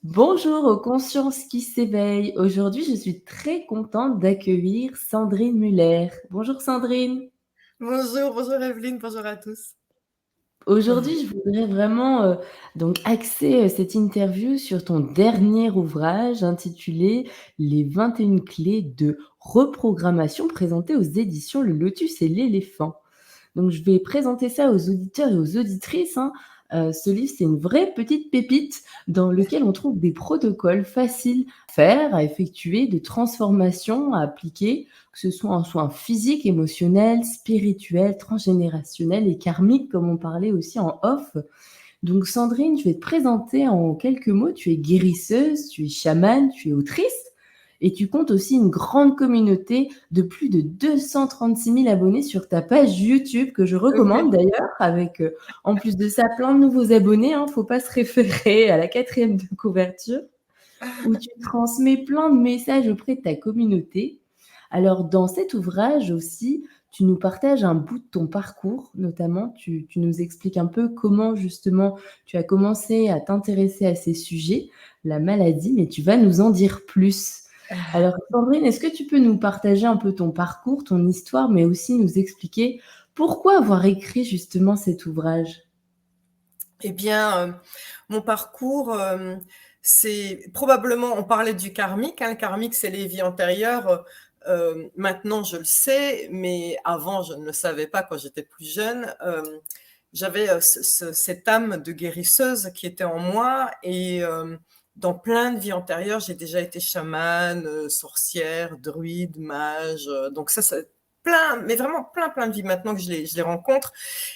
Bonjour aux consciences qui s'éveillent. Aujourd'hui, je suis très contente d'accueillir Sandrine Muller. Bonjour Sandrine. Bonjour, bonjour Evelyne, bonjour à tous. Aujourd'hui, je voudrais vraiment donc axer cette interview sur ton dernier ouvrage intitulé Les 21 clés de reprogrammation présentées aux éditions Le Lotus et l'éléphant. Donc, je vais présenter ça aux auditeurs et aux auditrices, hein. Ce livre, c'est une vraie petite pépite dans lequel on trouve des protocoles faciles à faire, à effectuer, de transformation à appliquer, que ce soit en soins physiques, émotionnels, spirituels, transgénérationnels et karmiques, comme on parlait aussi en off. Donc, Sandrine, je vais te présenter en quelques mots. Tu es guérisseuse, tu es chamane, tu es autrice. Et tu comptes aussi une grande communauté de plus de 236 000 abonnés sur ta page YouTube, que je recommande Oui. d'ailleurs, avec en plus de ça plein de nouveaux abonnés. Hein, faut pas se référer à la 4e de couverture, où tu transmets plein de messages auprès de ta communauté. Alors, dans cet ouvrage aussi, tu nous partages un bout de ton parcours, notamment, tu nous expliques un peu comment justement tu as commencé à t'intéresser à ces sujets, la maladie, mais tu vas nous en dire plus. Alors, Sandrine, est-ce que tu peux nous partager un peu ton parcours, ton histoire, mais aussi nous expliquer pourquoi avoir écrit justement cet ouvrage? Eh bien, mon parcours, c'est probablement, on parlait du karmique, hein, le karmique, c'est les vies antérieures. Maintenant, je le sais, mais avant, je ne le savais pas quand j'étais plus jeune. J'avais cette âme de guérisseuse qui était en moi et dans plein de vies antérieures, j'ai déjà été chamane, sorcière, druide, mage. Donc ça plein, mais vraiment plein de vies maintenant que je les rencontre.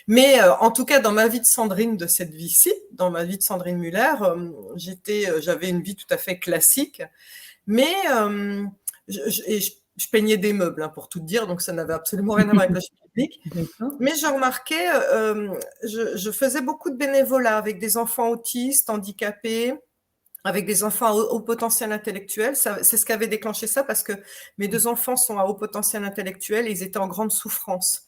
Mais en tout cas, dans ma vie de Sandrine de cette vie-ci, dans ma vie de Sandrine Muller, j'avais une vie tout à fait classique, mais je peignais des meubles, hein, pour tout dire, donc ça n'avait absolument rien à voir avec la chimie publique. D'accord. Mais je remarquais, je faisais beaucoup de bénévolat avec des enfants autistes, handicapés, avec des enfants à haut potentiel intellectuel. C'est ce qui avait déclenché ça, parce que mes 2 enfants sont à haut potentiel intellectuel et ils étaient en grande souffrance.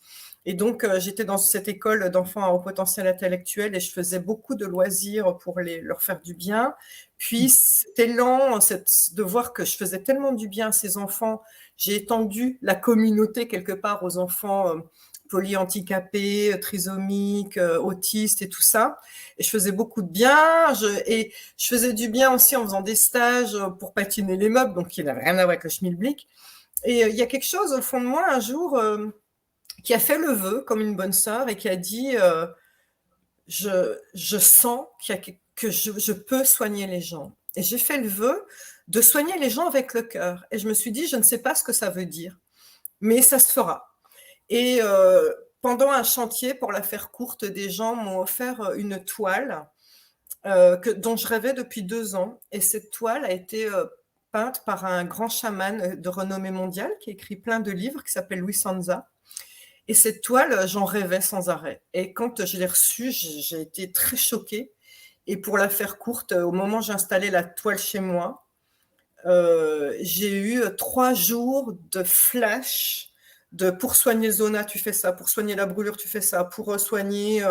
Et donc, j'étais dans cette école d'enfants à haut potentiel intellectuel et je faisais beaucoup de loisirs pour leur faire du bien. Puis, cet élan, de voir que je faisais tellement du bien à ces enfants, j'ai étendu la communauté quelque part aux enfants polyhandicapés, trisomiques, autistes et tout ça. Et je faisais beaucoup de bien. Et je faisais du bien aussi en faisant des stages pour patiner les meubles, donc qui n'avait rien à voir avec le schmilblick. Et il y a quelque chose au fond de moi un jour qui a fait le vœu comme une bonne sœur et qui a dit je sens que je peux soigner les gens. Et j'ai fait le vœu de soigner les gens avec le cœur. Et je me suis dit, je ne sais pas ce que ça veut dire, mais ça se fera. Et pendant un chantier, pour la faire courte, des gens m'ont offert une toile dont je rêvais depuis 2 ans. Et cette toile a été peinte par un grand chaman de renommée mondiale qui a écrit plein de livres, qui s'appelle Louis Sanza. Et cette toile, j'en rêvais sans arrêt. Et quand je l'ai reçue, j'ai été très choquée. Et pour la faire courte, au moment où j'ai installé la toile chez moi, j'ai eu 3 jours de flash pour soigner Zona, tu fais ça, pour soigner la brûlure, tu fais ça, pour soigner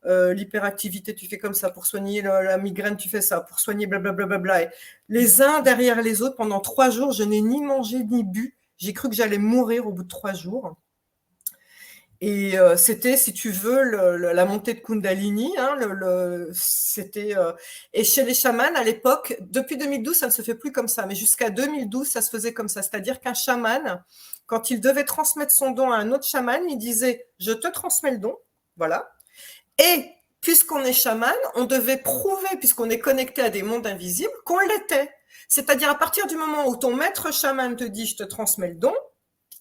l'hyperactivité, tu fais comme ça, pour soigner la migraine, tu fais ça, pour soigner blablabla. Les uns derrière les autres, pendant 3 jours, je n'ai ni mangé ni bu. J'ai cru que j'allais mourir au bout de 3 jours. Et c'était, si tu veux, la montée de Kundalini. Hein, c'était, et chez les chamans, à l'époque, depuis 2012, ça ne se fait plus comme ça, mais jusqu'à 2012, ça se faisait comme ça. C'est-à-dire qu'un chaman, quand il devait transmettre son don à un autre chaman, il disait « je te transmets le don », voilà. Et puisqu'on est chaman, on devait prouver, puisqu'on est connecté à des mondes invisibles, qu'on l'était. C'est-à-dire à partir du moment où ton maître chaman te dit « je te transmets le don »,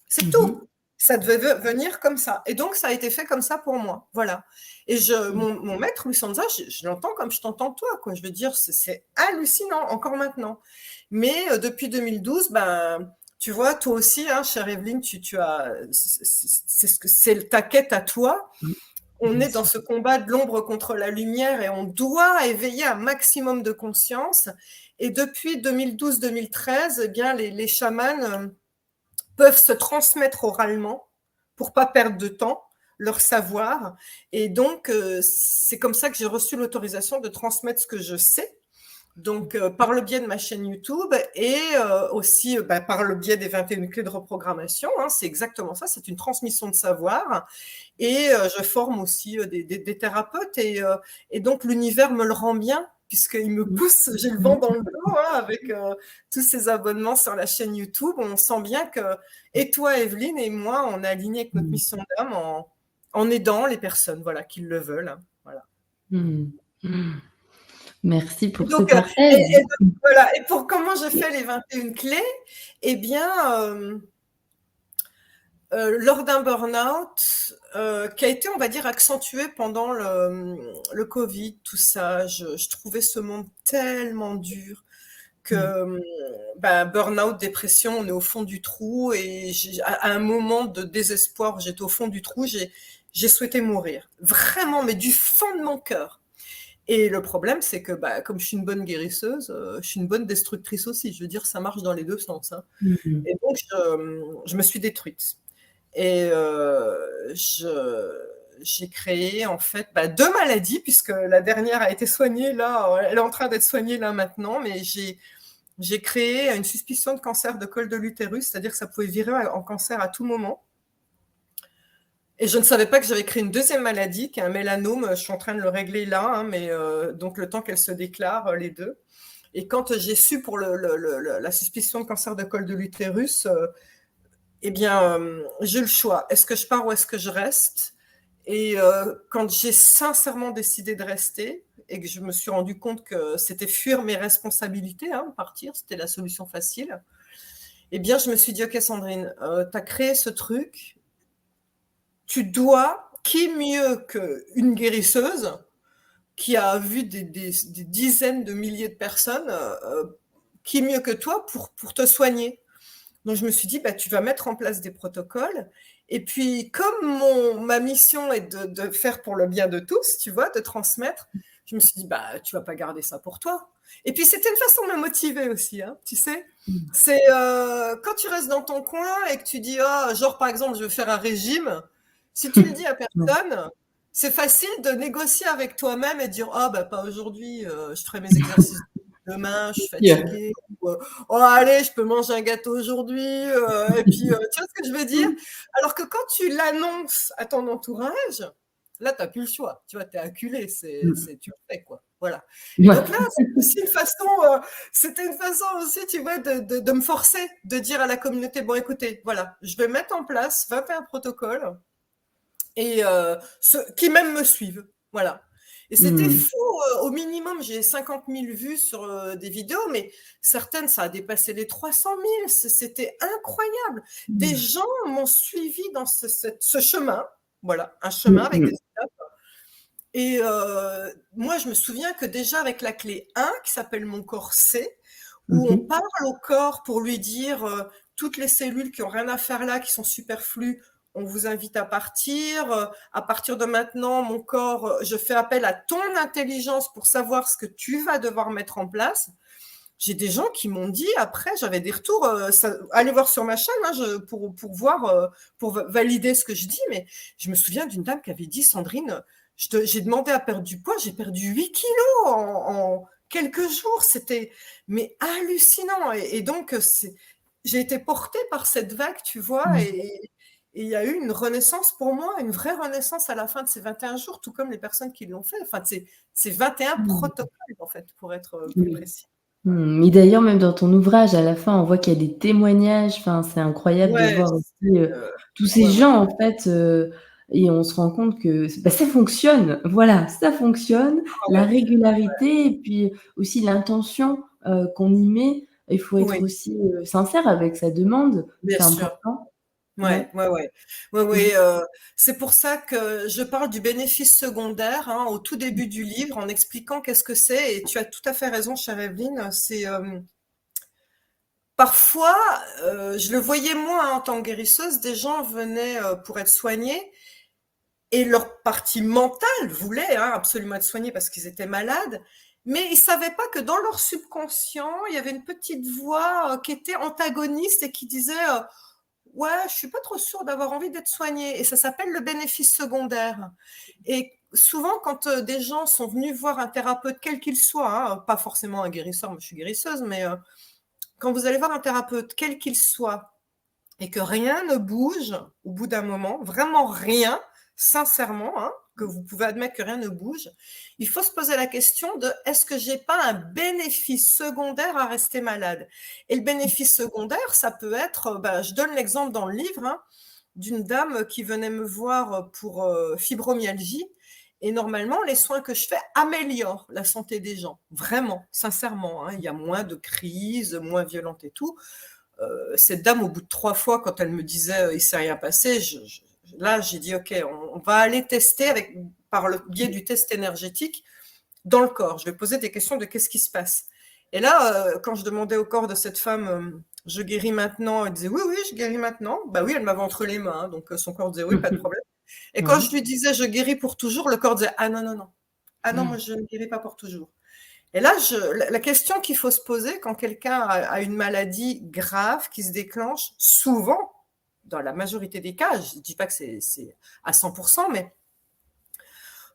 c'est tout. Ça devait venir comme ça. Et donc, ça a été fait comme ça pour moi. Voilà. Et mon maître, Louis Sanza, je l'entends comme je t'entends toi, quoi. Je veux dire, c'est hallucinant, encore maintenant. Mais depuis 2012, ben, tu vois, toi aussi, hein, chère Evelyne, tu as, c'est ta quête à toi. On Bien est dans sûr. ce combat de l'ombre contre la lumière et on doit éveiller un maximum de conscience. Et depuis 2012-2013, eh bien, les chamans peuvent se transmettre oralement pour pas perdre de temps leur savoir. Et donc, c'est comme ça que j'ai reçu l'autorisation de transmettre ce que je sais Donc, par le biais de ma chaîne YouTube et aussi par le biais des 21 clés de reprogrammation, hein, c'est exactement ça, c'est une transmission de savoir. Et je forme aussi des thérapeutes et donc l'univers me le rend bien puisqu'il me pousse, j'ai le vent dans le dos hein, avec tous ces abonnements sur la chaîne YouTube. On sent bien que, et toi Evelyne et moi, on est alignés avec notre mission d'âme en aidant les personnes voilà, qui le veulent. Hein, voilà. Merci Et pour ce donc, partage. voilà. Et pour comment je fais les 21 clés, eh bien, lors d'un burn-out qui a été, on va dire, accentué pendant le Covid, tout ça, je trouvais ce monde tellement dur que burn-out, dépression, on est au fond du trou et à un moment de désespoir, j'étais au fond du trou, j'ai souhaité mourir. Vraiment, mais du fond de mon cœur. Et le problème, c'est que comme je suis une bonne guérisseuse, je suis une bonne destructrice aussi. Je veux dire, ça marche dans les deux sens. Hein. Et donc, je me suis détruite. Et j'ai créé en fait 2 maladies, puisque la dernière a été soignée là, elle est en train d'être soignée là maintenant, mais j'ai créé une suspicion de cancer de col de l'utérus, c'est-à-dire que ça pouvait virer en cancer à tout moment. Et je ne savais pas que j'avais créé une deuxième maladie, qui est un mélanome. Je suis en train de le régler là, hein, mais donc le temps qu'elle se déclare, les deux. Et quand j'ai su pour la suspicion de cancer de col de l'utérus, eh bien, j'ai le choix. Est-ce que je pars ou est-ce que je reste? Et quand j'ai sincèrement décidé de rester et que je me suis rendu compte que c'était fuir mes responsabilités, hein, partir, c'était la solution facile, eh bien, je me suis dit, OK, Sandrine, tu as créé ce truc, tu dois, qui mieux qu'une guérisseuse qui a vu des dizaines de milliers de personnes, qui mieux que toi pour te soigner? Donc, je me suis dit, tu vas mettre en place des protocoles. Et puis, comme ma mission est de faire pour le bien de tous, tu vois, de transmettre, je me suis dit, tu vas pas garder ça pour toi. Et puis, c'était une façon de me motiver aussi, hein, tu sais. C'est quand tu restes dans ton coin et que tu dis, genre, par exemple, je veux faire un régime, si tu le dis à personne, c'est facile de négocier avec toi-même et de dire, pas aujourd'hui, je ferai mes exercices demain, je suis fatiguée. Oh, allez, je peux manger un gâteau aujourd'hui. Et puis, tu vois ce que je veux dire? Alors que quand tu l'annonces à ton entourage, là, tu n'as plus le choix. Tu vois, tu es acculé. Tu le fais, quoi. Voilà. Et donc là, c'était une façon aussi, tu vois, de me forcer, de dire à la communauté, bon, écoutez, voilà, je vais mettre en place 21 protocoles et ceux qui même me suivent. Voilà. Et c'était fou, au minimum, j'ai 50 000 vues sur des vidéos, mais certaines, ça a dépassé les 300 000. C'était incroyable. Des gens m'ont suivi dans ce chemin. Voilà, un chemin avec des étapes. Et moi, je me souviens que déjà avec la clé 1, qui s'appelle Mon corps C, où on parle au corps pour lui dire toutes les cellules qui n'ont rien à faire là, qui sont superflues, on vous invite à partir. À partir de maintenant, mon corps, je fais appel à ton intelligence pour savoir ce que tu vas devoir mettre en place. J'ai des gens qui m'ont dit, après, j'avais des retours, allez voir sur ma chaîne pour voir, pour valider ce que je dis, mais je me souviens d'une dame qui avait dit, Sandrine, j'ai demandé à perdre du poids, j'ai perdu 8 kilos en quelques jours, c'était mais hallucinant. Et donc, j'ai été portée par cette vague, tu vois, et il y a eu une renaissance pour moi, une vraie renaissance à la fin de ces 21 jours, tout comme les personnes qui l'ont fait. Enfin, c'est 21 protocoles, en fait, pour être plus précis. Mais d'ailleurs, même dans ton ouvrage, à la fin, on voit qu'il y a des témoignages. Enfin, c'est incroyable de voir aussi tous ces gens, en fait, et on se rend compte que ça fonctionne. Voilà, ça fonctionne. La régularité et puis aussi l'intention qu'on y met. Il faut être aussi sincère avec sa demande. Bien C'est sûr. important. Ouais. C'est pour ça que je parle du bénéfice secondaire hein, au tout début du livre en expliquant qu'est-ce que c'est. Et tu as tout à fait raison, chère Evelyne. C'est parfois, je le voyais moi hein, en tant que guérisseuse, des gens venaient pour être soignés et leur partie mentale voulait hein, absolument être soignée parce qu'ils étaient malades. Mais ils savaient pas que dans leur subconscient, il y avait une petite voix qui était antagoniste et qui disait ouais, je suis pas trop sûre d'avoir envie d'être soignée. Et ça s'appelle le bénéfice secondaire. Et souvent, quand des gens sont venus voir un thérapeute, quel qu'il soit, hein, pas forcément un guérisseur, moi je suis guérisseuse, mais quand vous allez voir un thérapeute, quel qu'il soit, et que rien ne bouge au bout d'un moment, vraiment rien, sincèrement, hein, que vous pouvez admettre que rien ne bouge, il faut se poser la question de est-ce que j'ai pas un bénéfice secondaire à rester malade? Et le bénéfice secondaire, ça peut être, je donne l'exemple dans le livre, hein, d'une dame qui venait me voir pour fibromyalgie. Et normalement, les soins que je fais améliorent la santé des gens, vraiment, sincèrement, hein. Il y a moins de crises, moins violentes et tout. Cette dame, au bout de 3 fois, quand elle me disait il s'est rien passé, là j'ai dit ok, on va aller tester par le biais du test énergétique dans le corps. Je vais poser des questions de qu'est-ce qui se passe. Et là, quand je demandais au corps de cette femme, je guéris maintenant, elle disait oui, oui, je guéris maintenant. Bah oui, elle m'avait entre les mains, hein, donc son corps disait oui, pas de problème. Et quand Ouais. je lui disais je guéris pour toujours, le corps disait ah non, non, non. Ah non, moi Mmh. je ne guéris pas pour toujours. Et là, la question qu'il faut se poser quand quelqu'un a une maladie grave qui se déclenche, souvent, dans la majorité des cas, je ne dis pas que c'est à 100%, mais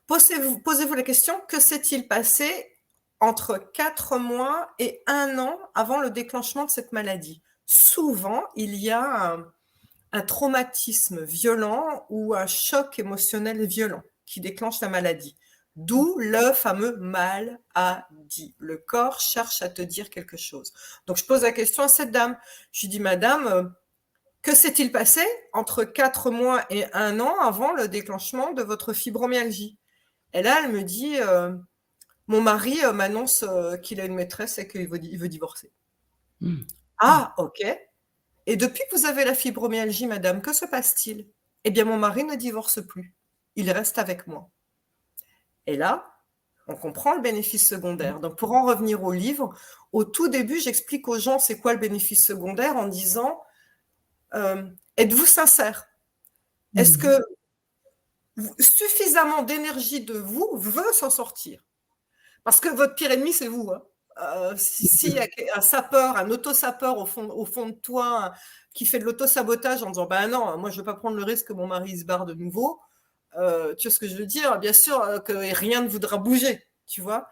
posez-vous la question, que s'est-il passé entre 4 mois et 1 an avant le déclenchement de cette maladie? Souvent, il y a un traumatisme violent ou un choc émotionnel violent qui déclenche la maladie. D'où le fameux maladie. Le corps cherche à te dire quelque chose. Donc, je pose la question à cette dame. Je lui dis, madame, que s'est-il passé entre 4 mois et 1 an avant le déclenchement de votre fibromyalgie? Et là, elle me dit, mon mari m'annonce qu'il a une maîtresse et qu'il veut divorcer. Mmh. Ah, ok. Et depuis que vous avez la fibromyalgie, madame, que se passe-t-il? Eh bien, mon mari ne divorce plus. Il reste avec moi. Et là, on comprend le bénéfice secondaire. Donc, pour en revenir au livre, au tout début, j'explique aux gens c'est quoi le bénéfice secondaire en disant êtes-vous sincère? Est-ce Mmh. que suffisamment d'énergie de vous veut s'en sortir? Parce que votre pire ennemi, c'est vous. Hein. Si y a un sapeur, un autosapeur au fond de toi qui fait de l'autosabotage en disant bah non, moi je ne veux pas prendre le risque que mon mari se barre de nouveau, tu vois ce que je veux dire? Bien sûr que rien ne voudra bouger, tu vois.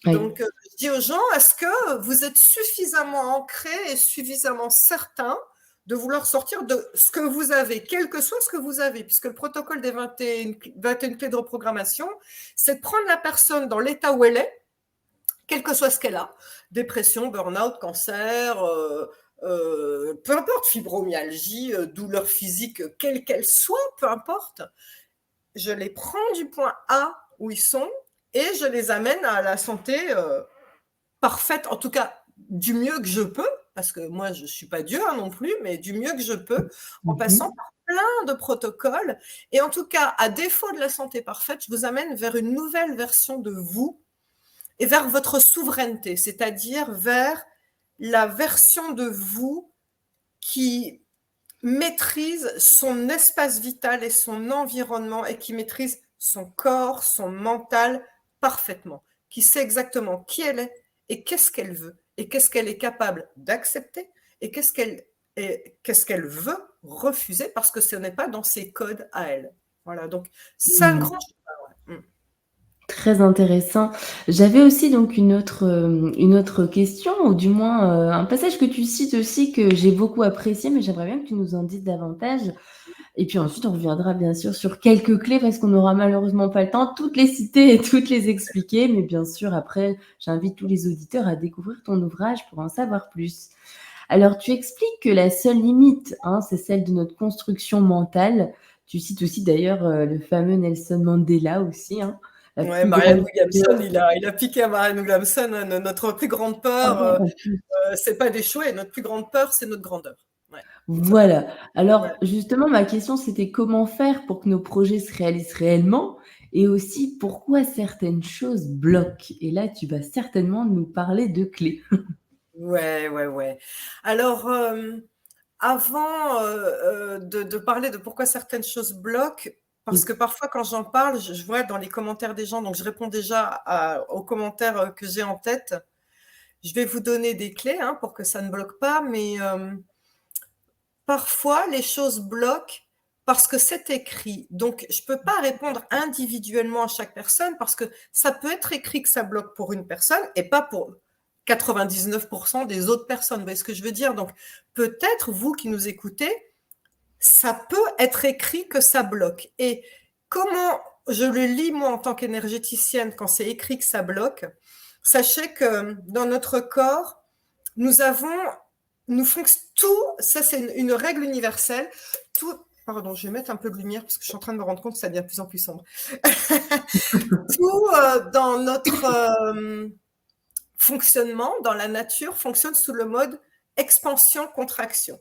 Oui. Donc, je dis aux gens, est-ce que vous êtes suffisamment ancrés et suffisamment certains de vouloir sortir de ce que vous avez, quel que soit ce que vous avez, puisque le protocole des 21 clés de reprogrammation, c'est de prendre la personne dans l'état où elle est, quel que soit ce qu'elle a, dépression, burn-out, cancer, peu importe, fibromyalgie, douleur physique, quelle qu'elle soit, peu importe, je les prends du point A où ils sont et je les amène à la santé parfaite, en tout cas du mieux que je peux, parce que moi je ne suis pas Dieu hein, non plus, mais du mieux que je peux, en Mmh. passant par plein de protocoles. Et en tout cas, à défaut de la santé parfaite, je vous amène vers une nouvelle version de vous et vers votre souveraineté, c'est-à-dire vers la version de vous qui maîtrise son espace vital et son environnement et qui maîtrise son corps, son mental parfaitement, qui sait exactement qui elle est et qu'est-ce qu'elle veut et qu'est-ce qu'elle est capable d'accepter et qu'est-ce qu'elle veut refuser parce que ce n'est pas dans ses codes à elle. Voilà, donc c'est un Mmh. grand chemin. Ouais. Très intéressant. J'avais aussi donc une autre question ou du moins, un passage que tu cites aussi que j'ai beaucoup apprécié, mais j'aimerais bien que tu nous en dises davantage et puis ensuite on reviendra bien sûr sur quelques clés parce qu'on n'aura malheureusement pas le temps de toutes les citer et toutes les expliquer, mais bien sûr après j'invite tous les auditeurs à découvrir ton ouvrage pour en savoir plus. Alors tu expliques que la seule limite, hein, c'est celle de notre construction mentale. Tu cites aussi d'ailleurs, le fameux Nelson Mandela aussi, hein. La Ouais, plus Marianne grande Williamson, il a piqué à Marianne Williamson hein, notre plus grande Ah peur, bon, en plus. c'est pas d'échouer, notre plus grande peur, c'est notre grandeur. Ouais, exactement. Voilà. Alors Ouais. justement, ma question, c'était comment faire pour que nos projets se réalisent réellement? Et aussi pourquoi certaines choses bloquent? Et là, tu vas certainement nous parler de clés. Ouais, ouais, ouais. Alors, avant, de parler de pourquoi certaines choses bloquent, parce Oui. que parfois quand j'en parle, je vois dans les commentaires des gens, donc je réponds déjà aux commentaires, que j'ai en tête. Je vais vous donner des clés, hein, pour que ça ne bloque pas, mais parfois les choses bloquent parce que c'est écrit. Donc, je ne peux pas répondre individuellement à chaque personne parce que ça peut être écrit que ça bloque pour une personne et pas pour 99% des autres personnes. Vous voyez ce que je veux dire? Donc, peut-être, vous qui nous écoutez, ça peut être écrit que ça bloque. Et comment je le lis, moi, en tant qu'énergéticienne, quand c'est écrit que ça bloque, sachez que dans notre corps, tout, ça c'est une règle universelle, tout, pardon, je vais mettre un peu de lumière parce que je suis en train de me rendre compte que ça devient de plus en plus sombre. Tout dans notre fonctionnement, dans la nature, fonctionne sous le mode expansion-contraction.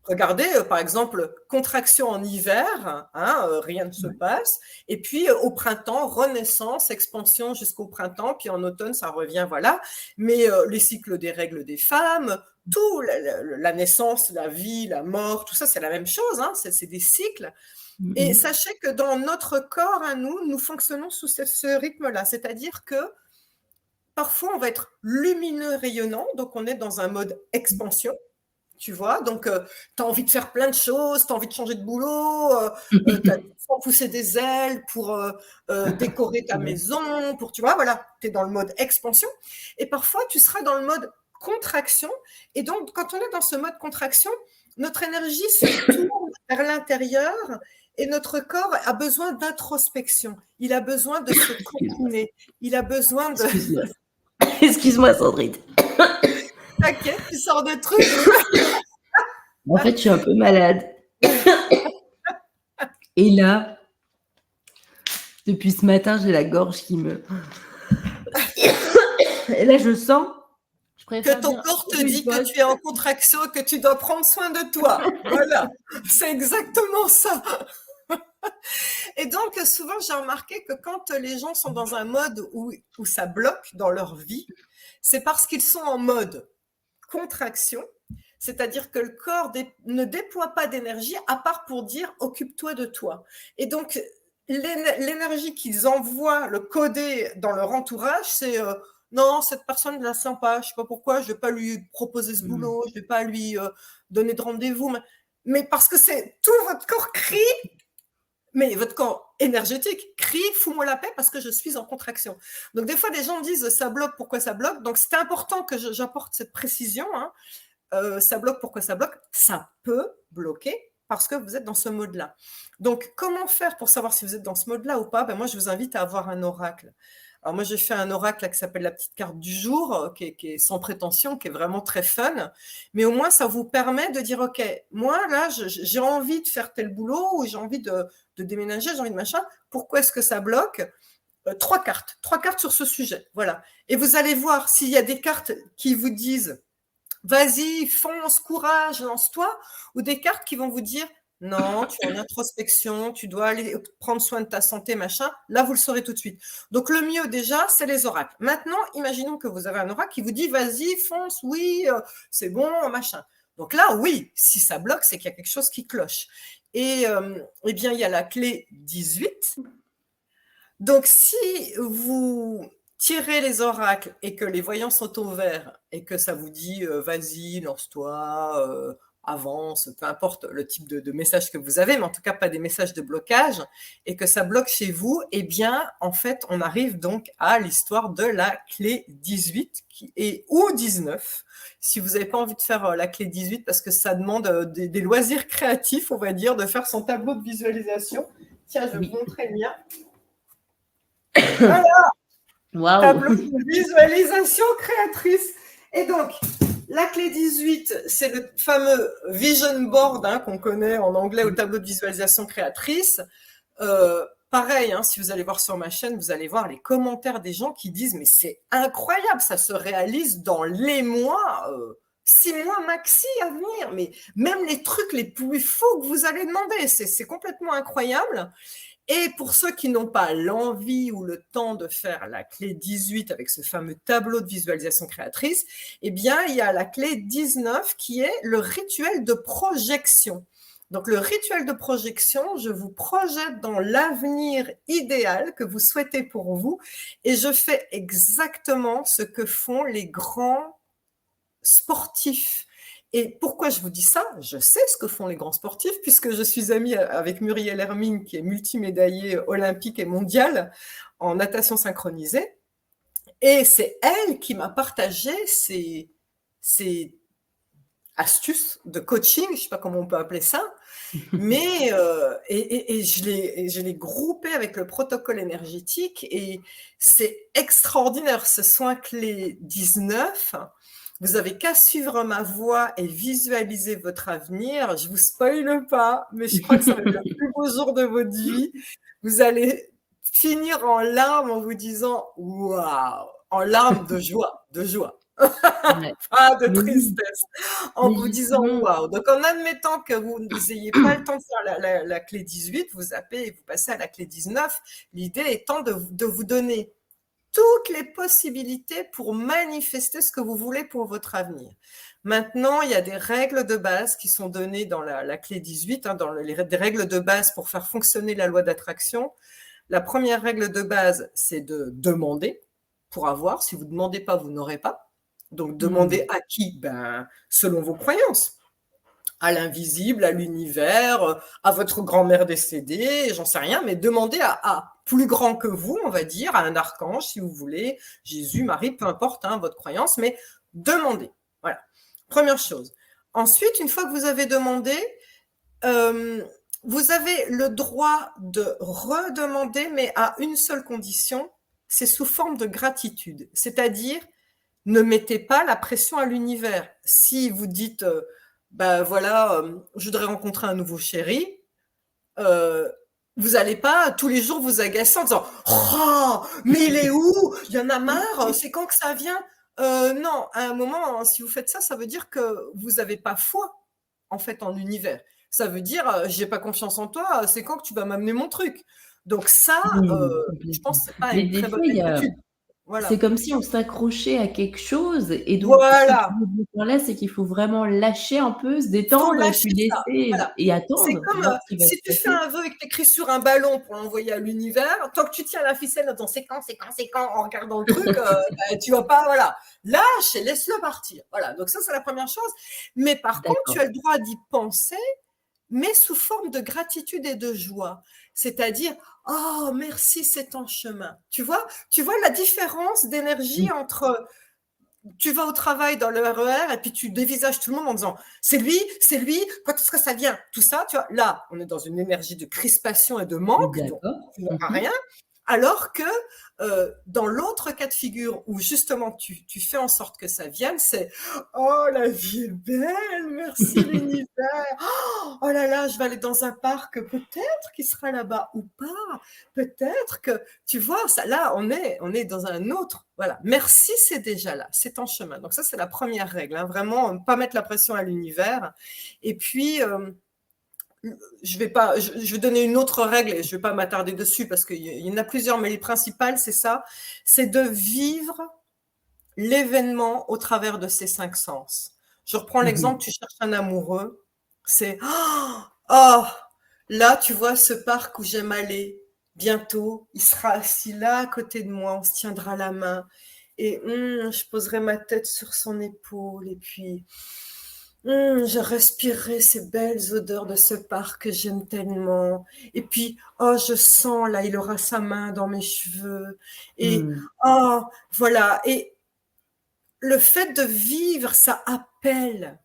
Regardez, par exemple, contraction en hiver, rien ne se passe. Et puis, au printemps, renaissance, expansion jusqu'au printemps. Puis en automne, ça revient, voilà. Mais les cycles des règles des femmes, tout, la naissance, la vie, la mort, tout ça, c'est la même chose. C'est des cycles. Et sachez que dans notre corps, à nous fonctionnons sous ce rythme-là. C'est-à-dire que parfois, on va être lumineux, rayonnant. Donc, on est dans un mode expansion. Tu vois, donc tu as envie de faire plein de choses, tu as envie de changer de boulot, tu as pousser des ailes pour décorer ta maison, pour, tu vois, voilà, tu es dans le mode expansion. Et parfois, tu seras dans le mode contraction. Et donc, quand on est dans ce mode contraction, notre énergie se tourne vers l'intérieur et notre corps a besoin d'introspection. Il a besoin de se confiner. Il a besoin de... Excuse-moi, Sandrine. T'inquiète, tu sors de trucs. En fait, je suis un peu malade. Et là, depuis ce matin, j'ai la gorge qui me... Et là, je sens... Que ton corps te dit que tu es en contraction et que tu dois prendre soin de toi. Voilà, c'est exactement ça. Et donc, souvent, j'ai remarqué que quand les gens sont dans un mode où ça bloque dans leur vie, c'est parce qu'ils sont en mode contraction, c'est-à-dire que le corps ne déploie pas d'énergie à part pour dire « occupe-toi de toi ». Et donc, l'énergie qu'ils envoient, le coder dans leur entourage, c'est non, cette personne ne la sent pas, je ne sais pas pourquoi, je ne vais pas lui proposer ce boulot, je ne vais pas lui donner de rendez-vous. Mais parce que c'est tout votre corps crie, mais votre corps énergétique crie « fous-moi la paix parce que je suis en contraction ». Donc des fois, des gens disent « ça bloque, pourquoi ça bloque ?» Donc c'est important que j'apporte cette précision. Ça bloque, pourquoi ça bloque? Ça peut bloquer parce que vous êtes dans ce mode-là. Donc comment faire pour savoir si vous êtes dans ce mode-là ou pas? Moi, je vous invite à avoir un oracle. Alors moi, j'ai fait un oracle là, qui s'appelle la petite carte du jour, qui est sans prétention, qui est vraiment très fun. Mais au moins, ça vous permet de dire, OK, moi, là, j'ai envie de faire tel boulot ou j'ai envie de déménager, j'ai envie de machin. Pourquoi est-ce que ça bloque? Trois cartes sur ce sujet. Voilà. Et vous allez voir s'il y a des cartes qui vous disent, vas-y, fonce, courage, lance-toi, ou des cartes qui vont vous dire, non, tu es en introspection, tu dois aller prendre soin de ta santé, machin. Là, vous le saurez tout de suite. Donc, le mieux déjà, c'est les oracles. Maintenant, imaginons que vous avez un oracle qui vous dit, vas-y, fonce, oui, c'est bon, machin. Donc là, oui, si ça bloque, c'est qu'il y a quelque chose qui cloche. Et eh bien, il y a la clé 18. Donc, si vous tirez les oracles et que les voyants sont au vert et que ça vous dit, vas-y, lance-toi, avance, peu importe le type de message que vous avez, mais en tout cas pas des messages de blocage, et que ça bloque chez vous, eh bien, en fait, on arrive donc à l'histoire de la clé 18 ou 19. Si vous n'avez pas envie de faire la clé 18, parce que ça demande des loisirs créatifs, on va dire, de faire son tableau de visualisation. Tiens, je vais vous montrer le mien. Voilà, wow. Tableau de visualisation créatrice. Et donc, la clé 18, c'est le fameux vision board qu'on connaît en anglais au tableau de visualisation créatrice. Pareil, si vous allez voir sur ma chaîne, vous allez voir les commentaires des gens qui disent « mais c'est incroyable, ça se réalise dans les mois, 6 mois maxi à venir, mais même les trucs les plus faux que vous allez demander, c'est complètement incroyable ». Et pour ceux qui n'ont pas l'envie ou le temps de faire la clé 18 avec ce fameux tableau de visualisation créatrice, eh bien, il y a la clé 19 qui est le rituel de projection. Donc, le rituel de projection, je vous projette dans l'avenir idéal que vous souhaitez pour vous et je fais exactement ce que font les grands sportifs Et pourquoi je vous dis ça? Je sais ce que font les grands sportifs, puisque je suis amie avec Muriel Hermine, qui est multimédaillée olympique et mondiale en natation synchronisée. Et c'est elle qui m'a partagé ses astuces de coaching, je ne sais pas comment on peut appeler ça, mais et je l'ai groupé avec le protocole énergétique et c'est extraordinaire. Ce soin clé 19. Vous avez qu'à suivre ma voie et visualiser votre avenir. Je vous spoile pas, mais je crois que ça va être le plus beau jour de votre vie. Vous allez finir en larmes en vous disant waouh, en larmes de joie, de joie. Ouais. Pas de Mais oui, tristesse, en mais vous disant justement waouh. Donc, en admettant que vous n'ayez pas le temps de faire la clé 18, vous zappez et vous passez à la clé 19. L'idée étant de vous donner toutes les possibilités pour manifester ce que vous voulez pour votre avenir. Maintenant, il y a des règles de base qui sont données dans la clé 18, hein, des règles de base pour faire fonctionner la loi d'attraction. La première règle de base, c'est de demander pour avoir. Si vous ne demandez pas, vous n'aurez pas. Donc, demandez à qui? Selon vos croyances. À l'invisible, à l'univers, à votre grand-mère décédée, j'en sais rien, mais demandez à plus grand que vous, on va dire, à un archange, si vous voulez, Jésus, Marie, peu importe hein, votre croyance, mais demandez. Voilà, première chose. Ensuite, une fois que vous avez demandé, vous avez le droit de redemander, mais à une seule condition, c'est sous forme de gratitude. C'est-à-dire, ne mettez pas la pression à l'univers. Si vous dites, voilà, je voudrais rencontrer un nouveau chéri, vous n'allez pas tous les jours vous agacer en disant oh, mais il est où? Il y en a marre, c'est quand que ça vient? Non, à un moment, si vous faites ça, ça veut dire que vous n'avez pas foi en fait en l'univers. Ça veut dire j'ai pas confiance en toi, c'est quand que tu vas m'amener mon truc? Donc ça, je pense complètement. que c'est pas Mais une des très fois, bonne il y a attitude. c'est Voilà. comme si on s'accrochait à quelque chose et donc ce que tu Voilà. veux dire par là, c'est qu'il faut vraiment lâcher un peu, se Il faut détendre et puis lâcher ça. laisser Voilà. et C'est attendre, comme voir ce qui va si se tu fais passer. un vœu et que tu écris sur un ballon pour l'envoyer à l'univers, tant que tu tiens la ficelle dans ton c'est quand, c'est quand, c'est quand, en regardant le truc, tu vas pas, voilà. Lâche et laisse-le partir. Voilà. Donc ça, c'est la première chose. Mais par contre, tu D'accord. as le droit d'y penser, mais sous forme de gratitude et de joie. C'est-à-dire, oh, merci, c'est en chemin. Tu vois la différence d'énergie Mmh. entre tu vas au travail dans le RER et puis tu dévisages tout le monde en disant c'est lui, quand est-ce que ça vient? Tout ça, tu vois. Là, on est dans une énergie de crispation et de manque, donc D'accord. tu n'auras Mmh. rien. Alors que dans l'autre cas de figure où justement tu fais en sorte que ça vienne, c'est oh la vie est belle, merci l'univers. Oh là là, je vais aller dans un parc, peut-être qu'il sera là-bas ou pas. Peut-être que tu vois, ça, là, on est dans un autre. Voilà, merci, c'est déjà là, c'est en chemin. Donc ça, c'est la première règle, hein, vraiment, pas mettre la pression à l'univers. Et puis, je vais donner une autre règle et je ne vais pas m'attarder dessus parce qu'il y en a plusieurs, mais les principales, c'est ça, c'est de vivre l'événement au travers de ses 5 sens. Je reprends Mmh. l'exemple, tu cherches un amoureux, c'est oh, là, tu vois ce parc où j'aime aller. Bientôt, il sera assis là à côté de moi, on se tiendra la main et je poserai ma tête sur son épaule et puis je respirerai ces belles odeurs de ce parc que j'aime tellement. Et puis, oh, je sens là, il aura sa main dans mes cheveux. Et Mmh. oh, voilà. Et le fait de vivre, ça appelle.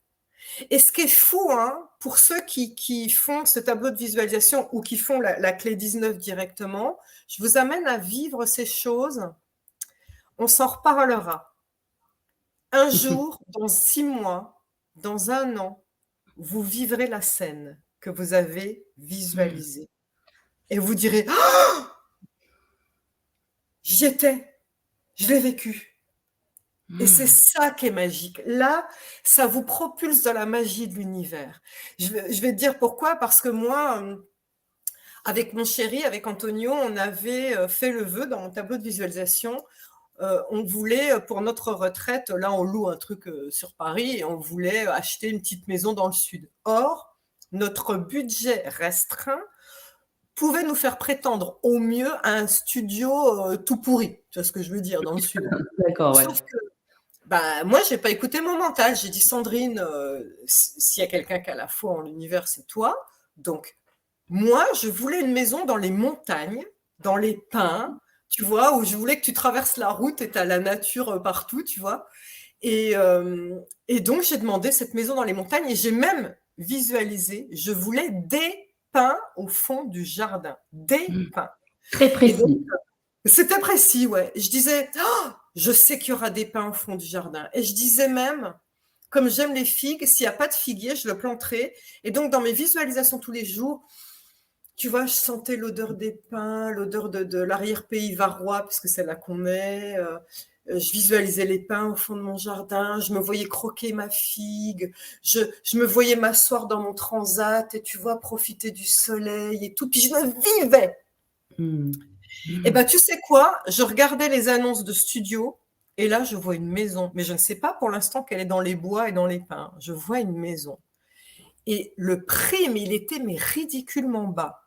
Et ce qui est fou, hein, pour ceux qui font ce tableau de visualisation ou qui font la clé 19 directement, je vous amène à vivre ces choses. On s'en reparlera. Un jour, dans 6 mois, dans 1 an, vous vivrez la scène que vous avez Mmh. visualisée. Et vous direz oh, j'y étais, je l'ai vécu. Et c'est Mmh. ça qui est magique. Là, ça vous propulse dans la magie de l'univers. Je vais te dire pourquoi, parce que moi, avec mon chéri, avec Antonio, on avait fait le vœu dans mon tableau de visualisation. On voulait, pour notre retraite, là on loue un truc sur Paris et on voulait acheter une petite maison dans le sud. Or, notre budget restreint pouvait nous faire prétendre au mieux à un studio tout pourri. Tu vois ce que je veux dire, dans le sud. D'accord, ouais. Sauf que Bah, moi, j'ai pas écouté mon mental. J'ai dit: «Sandrine, s'il y a quelqu'un qui a la foi en l'univers, c'est toi. Donc moi, je voulais une maison dans les montagnes, dans les pins, tu vois? Où je voulais que tu traverses la route et tu as la nature, partout, tu vois? Et donc j'ai demandé cette maison dans les montagnes et j'ai même visualisé, je voulais des pins au fond du jardin, des Mmh. pins Très et donc précis. c'était précis, ouais. Je disais: «Oh, je sais qu'il y aura des pins au fond du jardin» et je disais même, comme j'aime les figues, s'il y a pas de figuier, je le planterai et donc dans mes visualisations tous les jours, tu vois, je sentais l'odeur des pins, l'odeur de l'arrière-pays varois puisque c'est là qu'on est, je visualisais les pins au fond de mon jardin, je me voyais croquer ma figue, je me voyais m'asseoir dans mon transat et tu vois, profiter du soleil et tout, puis je le vivais. Mmh. Et Mmh. ben, tu sais quoi? Je regardais les annonces de studio et là, je vois une maison, mais je ne sais pas pour l'instant qu'elle est dans les bois et dans les pins. Je vois une maison et le prix, mais il était mais ridiculement bas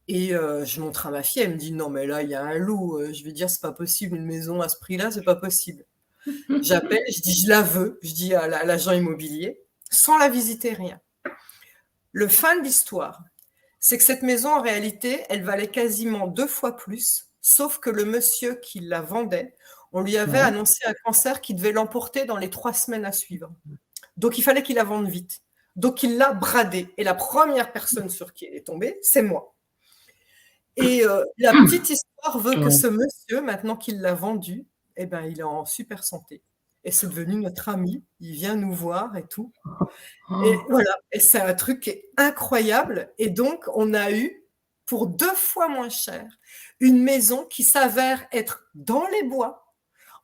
et je montre à ma fille, elle me dit: «Non mais là, il y a un loup», je lui dire: «C'est pas possible, une maison à ce prix-là, c'est pas possible». J'appelle, je dis: «Je la veux», je dis à l'agent immobilier, sans la visiter, rien. Le fin de l'histoire, c'est que cette maison, en réalité, elle valait quasiment 2 fois plus, sauf que le monsieur qui la vendait, on lui avait Ouais. annoncé un cancer qui devait l'emporter dans les 3 semaines à suivre. Donc il fallait qu'il la vende vite. Donc il l'a bradée et la première personne sur qui elle est tombée, c'est moi. Et la petite histoire veut que Ouais. ce monsieur, maintenant qu'il l'a vendue, eh ben, il est en super santé et c'est devenu notre ami. Il vient nous voir et tout. Et Oh! voilà, et c'est un truc qui est incroyable et donc on a eu, pour 2 fois moins cher, une maison qui s'avère être dans les bois,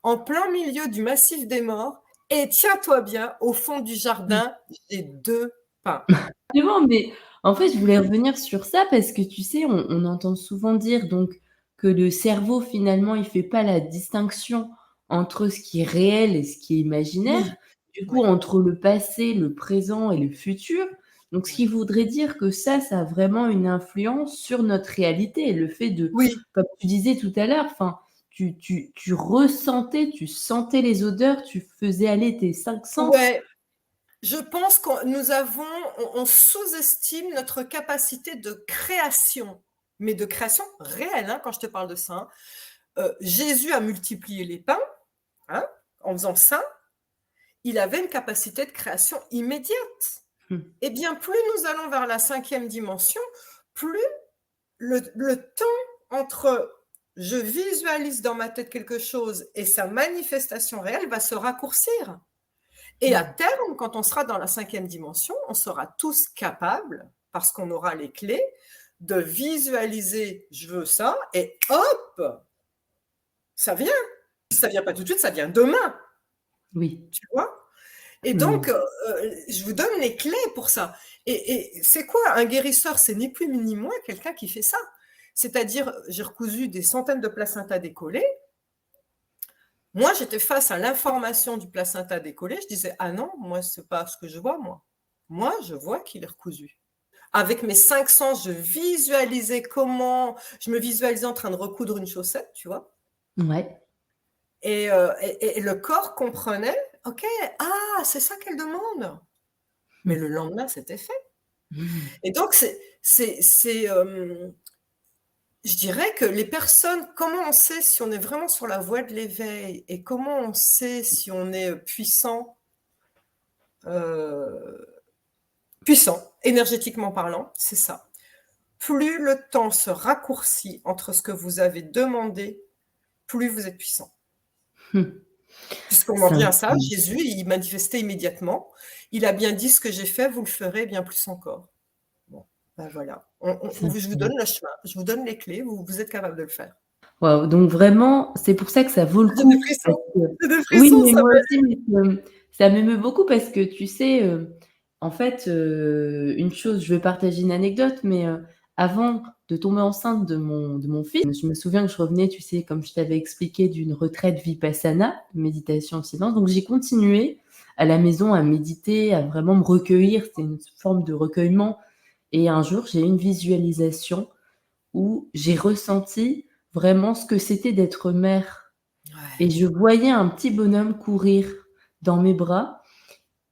en plein milieu du massif des Morts et tiens-toi bien, au fond du Mmh. jardin, j'ai 2 pins. Justement, mais en fait, je voulais revenir sur ça parce que tu sais, on entend souvent dire donc que le cerveau finalement, il fait pas la distinction entre ce qui est réel et ce qui est imaginaire. Oui, Du coup, ouais, entre le passé, le présent et le futur. Donc ce ouais. qui voudrait dire que ça a vraiment une influence sur notre réalité. Le fait de, Oui, comme tu disais tout à l'heure, enfin, tu ressentais, tu sentais les odeurs, tu faisais aller tes 5 sens. ouais. Je pense qu'on nous avons on sous-estime notre capacité de création, mais de création réelle, hein, quand je te parle de ça, hein. Jésus a multiplié les pains, hein, en faisant ça, il avait une capacité de création immédiate. Mmh. Et bien, plus nous allons vers la 5e dimension, plus le temps entre je visualise dans ma tête quelque chose et sa manifestation réelle va se raccourcir. Et à Mmh. terme, quand on sera dans la 5e dimension, on sera tous capables, parce qu'on aura les clés, de visualiser: «Je veux ça» et hop! Ça vient. Ça vient pas tout de suite, ça vient demain, Oui. tu vois? Et donc, Mmh. je vous donne les clés pour ça. Et c'est quoi un guérisseur? C'est ni plus ni moins quelqu'un qui fait ça. C'est-à-dire, j'ai recousu des centaines de placentas décollés. Moi, j'étais face à l'information du placenta décollé. Je disais: «Ah non, moi, c'est pas ce que je vois, moi. Moi, je vois qu'il est recousu». Avec mes 5 sens, je visualisais comment je me visualisais en train de recoudre une chaussette, tu vois? Ouais. Et le corps comprenait: «OK, ah, c'est ça qu'elle demande». Mais Mmh. le lendemain, c'était fait. Mmh. Et donc je dirais que les personnes, comment on sait si on est vraiment sur la voie de l'éveil et comment on sait si on est, heu, puissant, énergétiquement parlant, c'est ça. Plus le temps se raccourcit entre ce que vous avez demandé, plus vous êtes puissant. Mmh. Puisqu'on en C'est vient à ça, incroyable. Jésus, il manifestait immédiatement. Il a bien dit: «Ce que j'ai fait, vous le ferez, bien plus encore». Bon, ben voilà. C'est Je vous donne incroyable. le chemin, je vous donne les clés, vous êtes capable de le faire. Waouh, donc vraiment, c'est pour ça que ça vaut le J'ai des coup parce frissons, que j'ai des oui, frissons, mais ça moi me aussi, mais ça m'émeut beaucoup parce que tu sais, en fait, une chose, je vais partager une anecdote, mais avant de tomber enceinte de mon fils, je me souviens que je revenais, tu sais, comme je t'avais expliqué, d'une retraite vipassana, méditation en silence, donc j'ai continué à la maison à méditer, à vraiment me recueillir, c'était une forme de recueillement et un jour, j'ai eu une visualisation où j'ai ressenti vraiment ce que c'était d'être mère et ouais, je voyais un petit bonhomme courir dans mes bras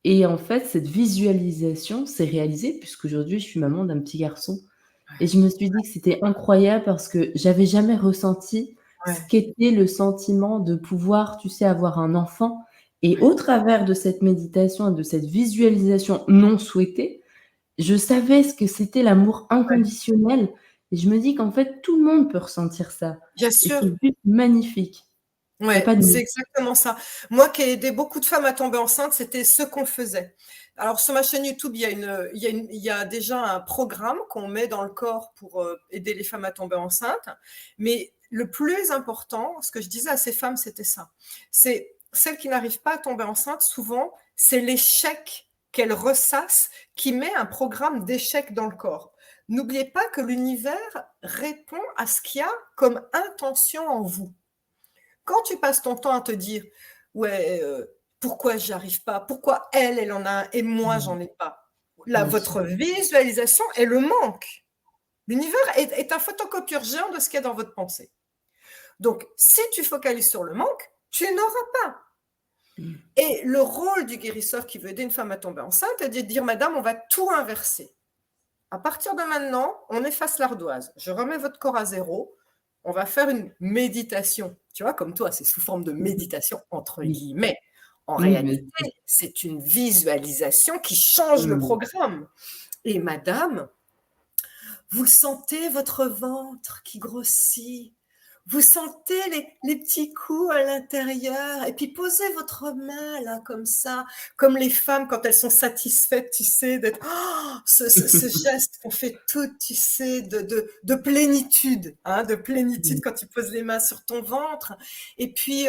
et en fait, cette visualisation s'est réalisée puisqu'aujourd'hui, je suis maman d'un petit garçon et je me suis dit que c'était incroyable parce que j'avais jamais ressenti ce Ouais, qu'était le sentiment de pouvoir, tu sais, avoir un enfant et ouais, au travers de cette méditation et de cette visualisation non souhaitée, je savais ce que c'était l'amour ouais. inconditionnel et je me dis qu'en fait, tout le monde peut ressentir ça Bien et sûr. c'est juste magnifique. Il y a Ouais, pas de c'est mots. exactement ça. Moi qui ai aidé beaucoup de femmes à tomber enceintes, c'était ce qu'on faisait. Alors sur ma chaîne YouTube, il y a déjà un programme qu'on met dans le corps pour aider les femmes à tomber enceintes. Mais le plus important, ce que je disais à ces femmes, c'était ça. C'est celles qui n'arrivent pas à tomber enceinte, souvent, c'est l'échec qu'elles ressassent qui met un programme d'échec dans le corps. N'oubliez pas que l'univers répond à ce qu'il y a comme intention en vous. Quand tu passes ton temps à te dire ouais, pourquoi j'y arrive pas, pourquoi elle en a un et moi Mmh. j'en ai pas. Là, Bien sûr. votre visualisation est le manque. L'univers est un photocopieur géant de ce qu'il y a dans votre pensée. Donc, si tu focalises sur le manque, tu n'auras pas. Mmh. Et le rôle du guérisseur qui veut aider une femme à tomber enceinte est de dire madame, on va tout inverser. À partir de maintenant, on efface l'ardoise. Je remets votre corps à zéro. On va faire une méditation. Tu vois, comme toi, c'est sous forme de Mmh. méditation, entre Oui. guillemets. En Oui, bien réalité, sûr. c'est une visualisation qui change le Mmh. programme. Et madame, vous sentez votre ventre qui grossit. Vous sentez les petits coups à l'intérieur et puis posez votre main là comme ça, comme les femmes quand elles sont satisfaites, tu sais, d'être ce geste qu'on fait toutes, tu sais, de plénitude, hein, de plénitude Mmh. quand tu poses les mains sur ton ventre. Et puis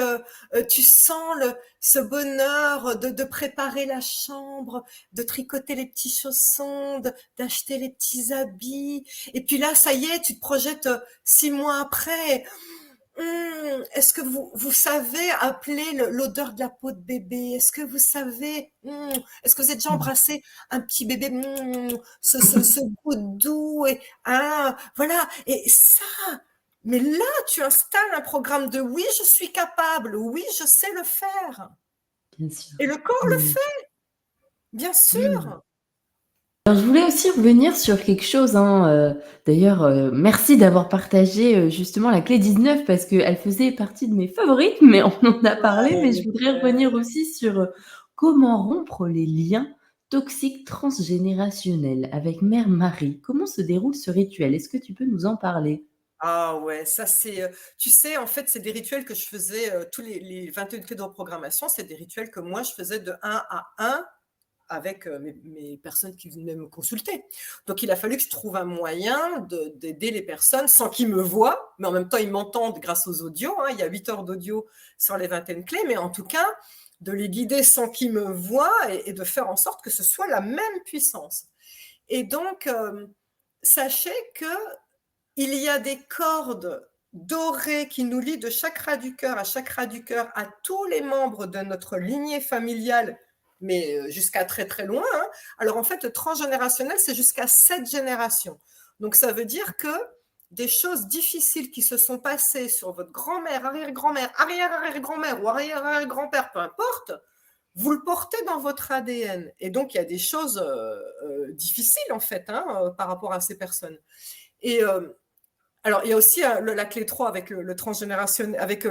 tu sens ce bonheur de préparer la chambre, de tricoter les petits chaussons, d'acheter les petits habits. Et puis là, ça y est, tu te projettes 6 mois après. Est-ce que vous savez appeler l'odeur de la peau de bébé? Est-ce que vous savez, est-ce que vous avez déjà Mmh. embrassé un petit bébé? Ce goût doux et voilà. Et ça, mais là, tu installes un programme de oui, je suis capable, oui, je sais le faire. Bien sûr. Et le corps le Mmh. fait, bien Mmh. sûr. Alors je voulais aussi revenir sur quelque chose, hein, d'ailleurs, merci d'avoir partagé, justement la clé 19 parce qu'elle faisait partie de mes favorites, mais on en a parlé, mais je voudrais revenir aussi sur, comment rompre les liens toxiques transgénérationnels avec Mère Marie. Comment se déroule ce rituel? Est-ce que tu peux nous en parler? Ah ouais, ça c'est, tu sais, en fait, c'est des rituels que je faisais, tous les 21 clés de reprogrammation, c'est des rituels que moi je faisais de un à un avec, mes personnes qui venaient me consulter. Donc il a fallu que je trouve un moyen d'aider les personnes sans qu'ils me voient, mais en même temps ils m'entendent grâce aux audios, hein. Il y a 8 heures d'audio sur les 21 clés, mais en tout cas, de les guider sans qu'ils me voient et de faire en sorte que ce soit la même puissance. Et donc, sachez que il y a des cordes dorées qui nous lient de chakra du cœur à chakra du cœur à tous les membres de notre lignée familiale, mais jusqu'à très très loin, hein. Alors en fait, le transgénérationnel, c'est jusqu'à 7 générations. Donc ça veut dire que des choses difficiles qui se sont passées sur votre grand-mère, arrière-grand-mère, arrière-arrière-grand-mère ou arrière-arrière-grand-père, peu importe, vous le portez dans votre ADN. Et donc il y a des choses difficiles en fait, hein, par rapport à ces personnes. Et alors, il y a aussi la clé 3 avec le transgénérationnel, avec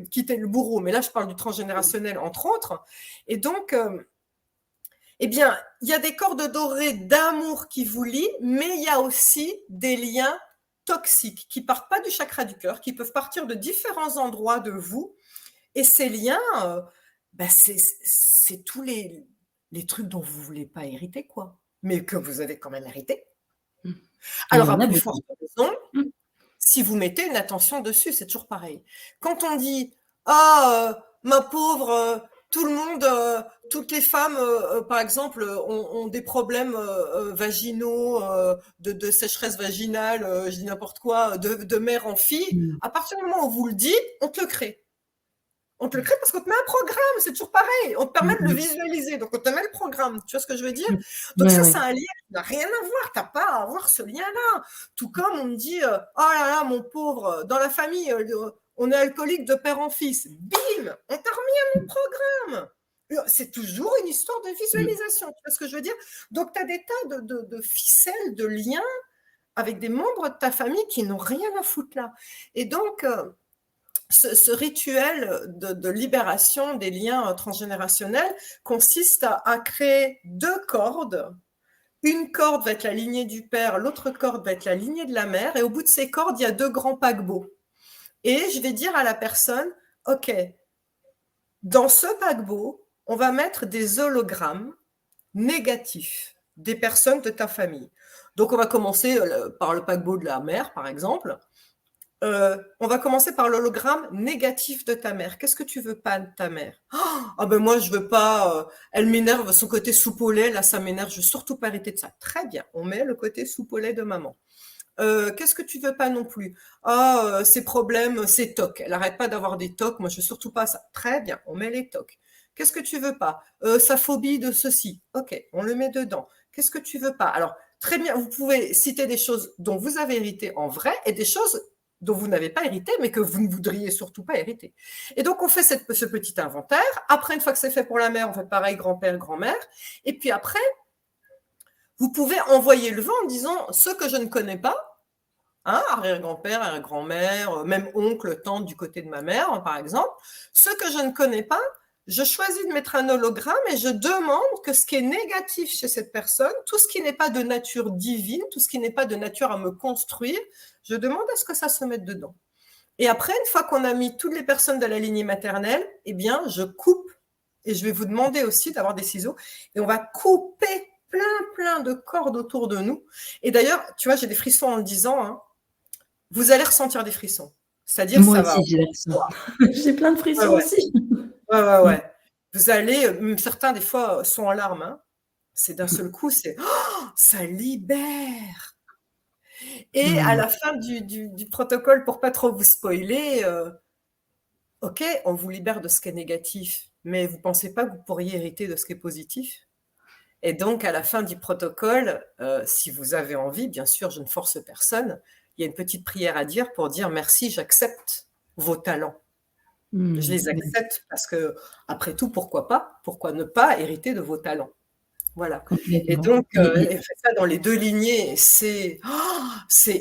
quitter le bourreau, mais là, je parle du transgénérationnel, entre autres. Et donc, eh bien, il y a des cordes dorées d'amour qui vous lient, mais il y a aussi des liens toxiques qui partent pas du chakra du cœur, qui peuvent partir de différents endroits de vous. Et ces liens, c'est tous les trucs dont vous voulez pas hériter, quoi, mais que vous avez quand même hérité. Mmh. Et il Alors, y en à a plus beaucoup. forte raison, Mmh. si vous mettez une attention dessus, c'est toujours pareil. Quand on dit ah ma pauvre, tout le monde, toutes les femmes, par exemple, ont des problèmes vaginaux, de sécheresse vaginale, je dis n'importe quoi, de mère en fille. Mmh. À partir du moment où vous le dites, on te le crée. On te le crée parce qu'on te met un programme, c'est toujours pareil. On te permet Mmh de le mh. visualiser, donc on te met le programme. Tu vois ce que je veux dire? Mmh. Donc Ouais, ça, ouais. c'est un lien qui n'a rien à voir. T'as pas à avoir ce lien-là. Tout comme on me dit, oh là là, mon pauvre, dans la famille, on est alcoolique de père en fils. Bim, on t'a remis à mon programme. C'est toujours une histoire de visualisation, tu vois ce que je veux dire? Donc tu as des tas de ficelles, de liens avec des membres de ta famille qui n'ont rien à foutre là. Et donc, ce rituel de libération des liens transgénérationnels consiste à créer 2 cordes. Une corde va être la lignée du père, l'autre corde va être la lignée de la mère, et au bout de ces cordes, il y a 2 grands paquebots. Et je vais dire à la personne, OK, dans ce paquebot, on va mettre des hologrammes négatifs des personnes de ta famille. Donc, on va commencer par le paquebot de la mère, par exemple. On va commencer par l'hologramme négatif de ta mère. Qu'est-ce que tu veux pas de ta mère? Ah ben moi, je veux pas. Elle m'énerve, son côté soupe au lait, là, ça m'énerve. Je veux surtout pas hériter de ça. Très bien, on met le côté soupe au lait de maman. Qu'est-ce que tu veux pas non plus? Ses problèmes, ses tocs. Elle arrête pas d'avoir des tocs. Moi, je veux surtout pas ça. Très bien, on met les tocs. Qu'est-ce que tu veux pas? Sa phobie de ceci. Ok, on le met dedans. Qu'est-ce que tu veux pas? Alors, très bien, vous pouvez citer des choses dont vous avez hérité en vrai et des choses dont vous n'avez pas hérité, mais que vous ne voudriez surtout pas hériter. Et donc, on fait ce petit inventaire. Après, une fois que c'est fait pour la mère, on fait pareil, grand-père, grand-mère. Et puis après, vous pouvez envoyer le vent en disant ceux que je ne connais pas, hein, arrière-grand-père, arrière-grand-mère, même oncle, tante du côté de ma mère, par exemple, ceux que je ne connais pas, je choisis de mettre un hologramme et je demande que ce qui est négatif chez cette personne, tout ce qui n'est pas de nature divine, tout ce qui n'est pas de nature à me construire, je demande à ce que ça se mette dedans. Et après, une fois qu'on a mis toutes les personnes de la lignée maternelle, eh bien, je coupe. Et je vais vous demander aussi d'avoir des ciseaux. Et on va couper plein de cordes autour de nous. Et d'ailleurs, tu vois, j'ai des frissons en le disant, hein, vous allez ressentir des frissons. C'est-à-dire, Moi ça va. aussi, j'ai l'impression. J'ai plein de frissons Ouais. aussi. Ouais. Vous allez, certains des fois sont en larmes, hein. C'est d'un seul coup, ça libère. Et à la fin du protocole, pour pas trop vous spoiler, ok, on vous libère de ce qui est négatif, mais vous pensez pas que vous pourriez hériter de ce qui est positif? Et donc, à la fin du protocole, si vous avez envie, bien sûr, je ne force personne, il y a une petite prière à dire pour dire merci, j'accepte vos talents. Je les accepte parce que, après tout, pourquoi pas? Pourquoi ne pas hériter de vos talents? Voilà. Et Complètement. donc, elle fait ça dans les 2 lignées, c'est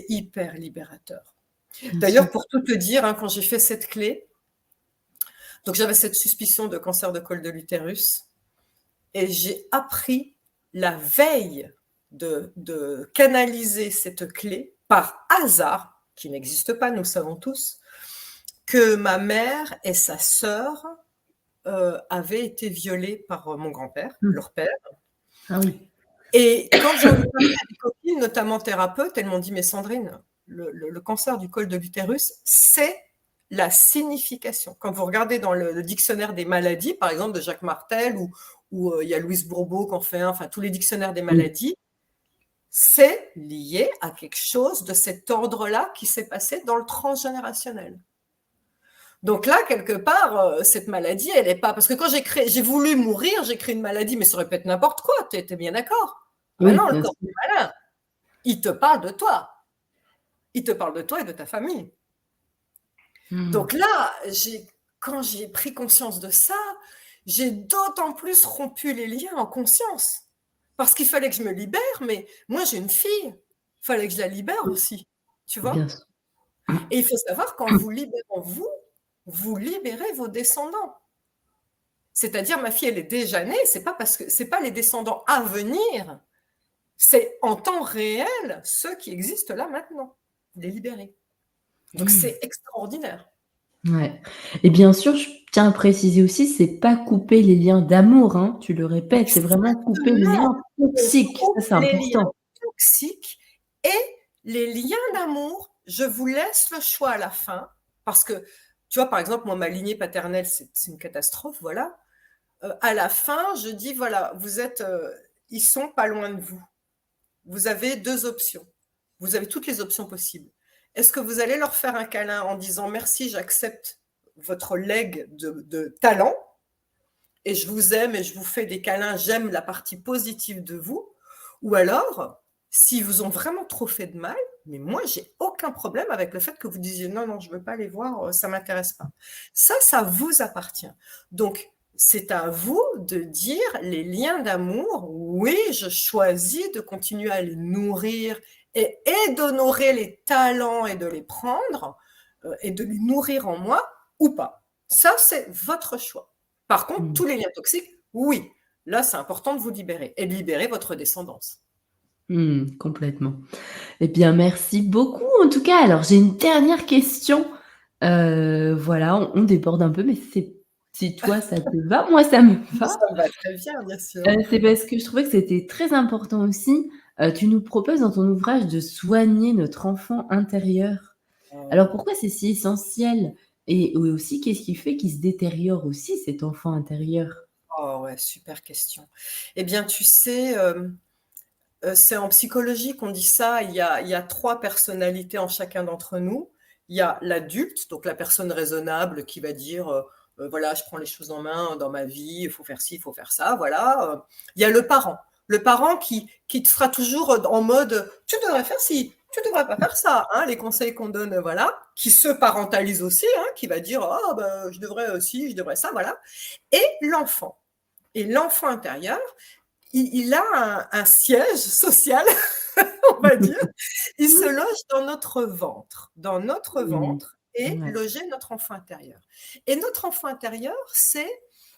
hyper libérateur. D'ailleurs, pour tout te dire, hein, quand j'ai fait cette clé, donc j'avais cette suspicion de cancer de col de l'utérus, et j'ai appris la veille de canaliser cette clé par hasard, qui n'existe pas, nous savons tous, que ma mère et sa sœur avaient été violées par mon grand-père, leur père. Ah oui. Et quand j'en ai parlé à des copines, notamment thérapeutes, elles m'ont dit, mais Sandrine, le cancer du col de l'utérus, c'est la signification. Quand vous regardez dans le dictionnaire des maladies, par exemple de Jacques Martel, ou il y a Louise Bourbeau qui en fait un, enfin tous les dictionnaires des maladies, c'est lié à quelque chose de cet ordre-là qui s'est passé dans le transgénérationnel. Donc là, quelque part, cette maladie, elle n'est pas... Parce que quand j'ai voulu mourir, j'ai créé une maladie, mais ça aurait pu être n'importe quoi, tu es bien d'accord? Oui, Non, le bien corps sûr. est malin. Il te parle de toi. Il te parle de toi et de ta famille. Donc là, quand j'ai pris conscience de ça, j'ai d'autant plus rompu les liens en conscience. Parce qu'il fallait que je me libère, mais moi j'ai une fille, il fallait que je la libère aussi, tu vois? Bien sûr. Et il faut savoir qu'en vous libérant vous libérez vos descendants. C'est-à-dire ma fille, elle est déjà née, c'est pas les descendants à venir, c'est en temps réel ceux qui existent là maintenant, les libérer. Donc c'est extraordinaire. Ouais. Et bien sûr, je tiens à préciser aussi, c'est pas couper les liens d'amour, hein, tu le répètes, c'est vraiment couper les Exactement. liens toxiques, On ça coupe c'est les liens important. toxiques et les liens d'amour, je vous laisse le choix à la fin, parce que, tu vois, par exemple, moi, ma lignée paternelle, c'est une catastrophe, voilà. À la fin, je dis, voilà, ils sont pas loin de vous. Vous avez 2 options. Vous avez toutes les options possibles. Est-ce que vous allez leur faire un câlin en disant merci, j'accepte votre legs de talent et je vous aime et je vous fais des câlins, j'aime la partie positive de vous? Ou alors, s'ils vous ont vraiment trop fait de mal, mais moi, j'ai aucun problème avec le fait que vous disiez non, je ne veux pas les voir, ça ne m'intéresse pas. Ça vous appartient. Donc, c'est à vous de dire les liens d'amour. Oui, je choisis de continuer à les nourrir et d'honorer les talents et de les prendre et de les nourrir en moi ou pas. Ça, c'est votre choix. Par contre, Mmh. tous les liens toxiques, oui. Là, c'est important de vous libérer et de libérer votre descendance. Complètement. Eh bien, merci beaucoup en tout cas. Alors j'ai une dernière question. Voilà, on déborde un peu, mais si toi ça te va, moi ça me va. Ça me va très bien, bien sûr. C'est parce que je trouvais que c'était très important aussi. Tu nous proposes dans ton ouvrage de soigner notre enfant intérieur. Alors Oh, pourquoi c'est si essentiel? Et aussi, qu'est-ce qui fait qu'il se détériore aussi cet enfant intérieur? oh ouais, super question. Eh bien, tu sais, c'est en psychologie qu'on dit ça, il y a 3 personnalités en chacun d'entre nous. Il y a l'adulte, donc la personne raisonnable qui va dire, voilà: «Je prends les choses en main dans ma vie, il faut faire ci, il faut faire ça», voilà. Il y a le parent qui te sera toujours, en mode: «Tu devrais faire ci, tu devrais pas faire ça», hein, les conseils qu'on donne, voilà, qui se parentalise aussi, hein, qui va dire: «Ah bah, je devrais, ci, je devrais ça», voilà. Et l'enfant intérieur, il a un siège social, on va dire. Il se loge dans notre Mmh. ventre et Ouais. loger notre enfant intérieur. Et notre enfant intérieur, c'est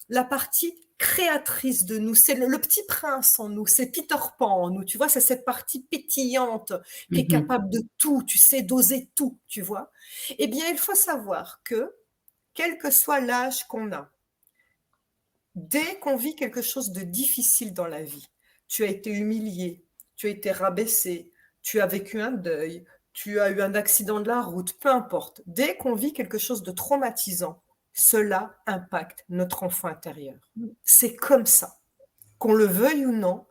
la partie créatrice de nous, c'est le petit prince en nous, c'est Peter Pan en nous, tu vois, c'est cette partie pétillante qui est Mmh mh. capable de tout, tu sais, d'oser tout, tu vois. Eh bien, il faut savoir que, quel que soit l'âge qu'on a, dès qu'on vit quelque chose de difficile dans la vie, tu as été humilié, tu as été rabaissé, tu as vécu un deuil, tu as eu un accident de la route, peu importe. Dès qu'on vit quelque chose de traumatisant, cela impacte notre enfant intérieur. C'est comme ça. Qu'on le veuille ou non,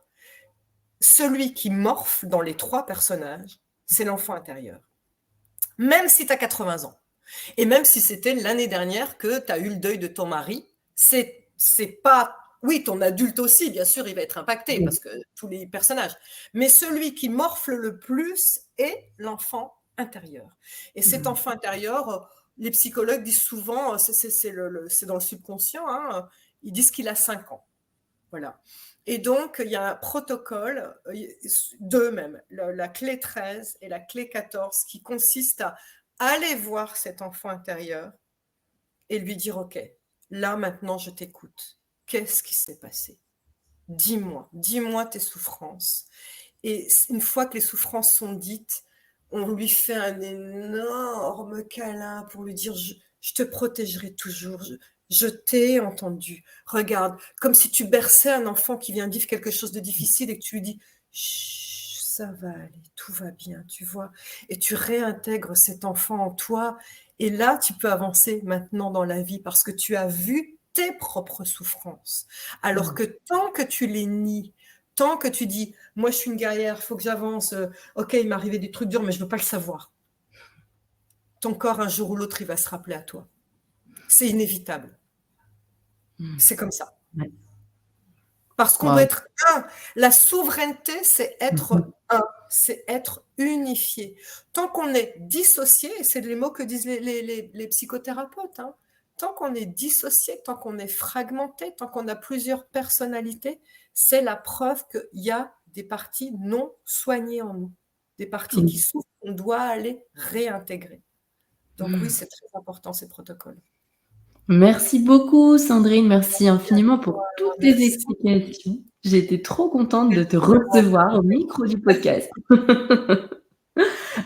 celui qui morfle dans les 3 personnages, c'est l'enfant intérieur. Même si tu as 80 ans. Et même si c'était l'année dernière que tu as eu le deuil de ton mari, c'est pas. Oui, ton adulte aussi, bien sûr, il va être impacté Oui. parce que tous les personnages. Mais celui qui morfle le plus est l'enfant intérieur. Et cet Mmh. enfant intérieur, les psychologues disent souvent, c'est dans le subconscient, hein, ils disent qu'il a 5 ans. Voilà. Et donc, il y a un protocole, deux même, la clé 13 et la clé 14, qui consiste à aller voir cet enfant intérieur et lui dire, OK, là maintenant je t'écoute. Qu'est-ce qui s'est passé? Dis-moi tes souffrances. Et une fois que les souffrances sont dites, on lui fait un énorme câlin pour lui dire, je te protégerai toujours, je t'ai entendu. Regarde, comme si tu berçais un enfant qui vient vivre quelque chose de difficile et que tu lui dis, chut, ça va aller, tout va bien, tu vois. Et tu réintègres cet enfant en toi. Et là, tu peux avancer maintenant dans la vie parce que tu as vu tes propres souffrances. Alors Mmh. que tant que tu les nies, tant que tu dis, moi je suis une guerrière, il faut que j'avance, ok, il m'est arrivé des trucs durs, mais je ne veux pas le savoir. Ton corps, un jour ou l'autre, il va se rappeler à toi. C'est inévitable. Mmh. C'est comme ça. Ouais. Parce qu'on doit Waouh. être un. La souveraineté, c'est Mmh mh. être un, c'est être unifié. Tant qu'on est dissocié, et c'est les mots que disent les psychothérapeutes, hein, tant qu'on est dissocié, tant qu'on est fragmenté, tant qu'on a plusieurs personnalités, c'est la preuve qu'il y a des parties non soignées en nous, des parties qui Oui. souffrent, qu'on doit aller réintégrer. Donc oui, Mmh. c'est très important ces protocoles. Merci beaucoup Sandrine, merci infiniment pour toutes tes Merci. explications. J'ai été trop contente de te recevoir au micro du podcast.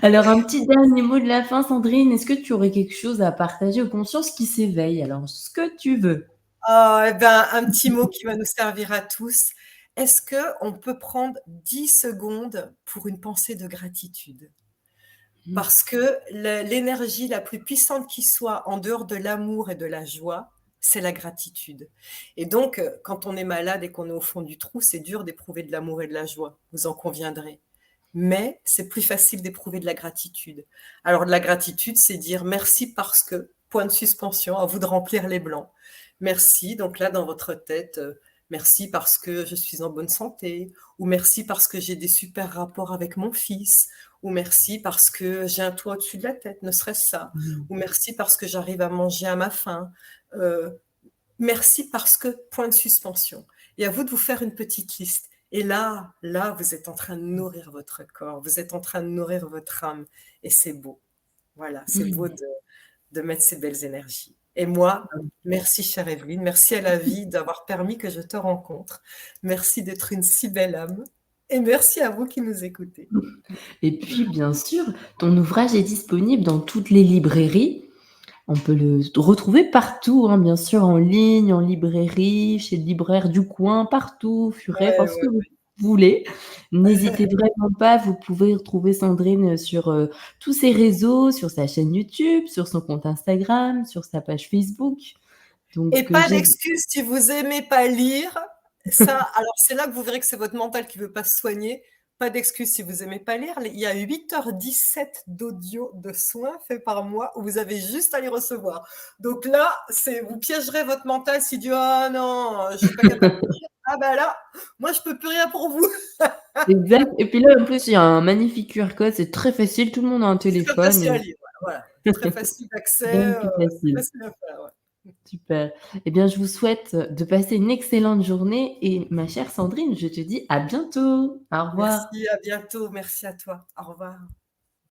Alors un petit dernier mot de la fin Sandrine, est-ce que tu aurais quelque chose à partager aux consciences qui s'éveillent? Alors ce que tu veux. Oh, eh ben, un petit mot qui va nous servir à tous. Est-ce qu'on peut prendre 10 secondes pour une pensée de gratitude? Mmh. Parce que l'énergie la plus puissante qui soit en dehors de l'amour et de la joie, c'est la gratitude. Et donc, quand on est malade et qu'on est au fond du trou, c'est dur d'éprouver de l'amour et de la joie, vous en conviendrez. Mais c'est plus facile d'éprouver de la gratitude. Alors, de la gratitude, c'est dire merci parce que, point de suspension, à vous de remplir les blancs. Merci, donc là, dans votre tête, merci parce que je suis en bonne santé, ou merci parce que j'ai des super rapports avec mon fils, ou merci parce que j'ai un toit au-dessus de la tête, ne serait-ce ça, Mmh. ou merci parce que j'arrive à manger à ma faim. Euh, merci parce que, point de suspension. Et à vous de vous faire une petite liste. Et là, vous êtes en train de nourrir votre corps, vous êtes en train de nourrir votre âme. Et c'est beau. Voilà, c'est beau Mmh. de mettre ces belles énergies. Et moi, merci chère Evelyne, merci à la vie d'avoir permis que je te rencontre. Merci d'être une si belle âme. Et merci à vous qui nous écoutez. Et puis, bien sûr, ton ouvrage est disponible dans toutes les librairies. On peut le retrouver partout, hein, bien sûr, en ligne, en librairie, chez le libraire du coin, partout, Furet, Ouais, enfin ce que ouais. vous voulez. N'hésitez vraiment pas, vous pouvez retrouver Sandrine sur, tous ses réseaux, sur sa chaîne YouTube, sur son compte Instagram, sur sa page Facebook. Et Donc, pas j'ai d'excuse si vous aimez pas lire. Ça, alors c'est là que vous verrez que c'est votre mental qui veut pas se soigner. Pas d'excuse si vous aimez pas lire. Il y a 8h17 d'audio de soins faits par moi où vous avez juste à les recevoir. Donc là, vous piégerez votre mental s'il dit ah non, je suis pas capable de lire. Ah ben là, moi je peux plus rien pour vous. exact et puis là, en plus, il y a un magnifique QR code, c'est très facile, tout le monde a un Super facile à téléphone, lire. Voilà. Très facile rien d'accès, de plus c'est facile. facile à faire. Ouais. Super. Eh bien, je vous souhaite de passer une excellente journée et ma chère Sandrine, je te dis à bientôt. Au revoir. Merci, à bientôt. Merci à toi. Au revoir.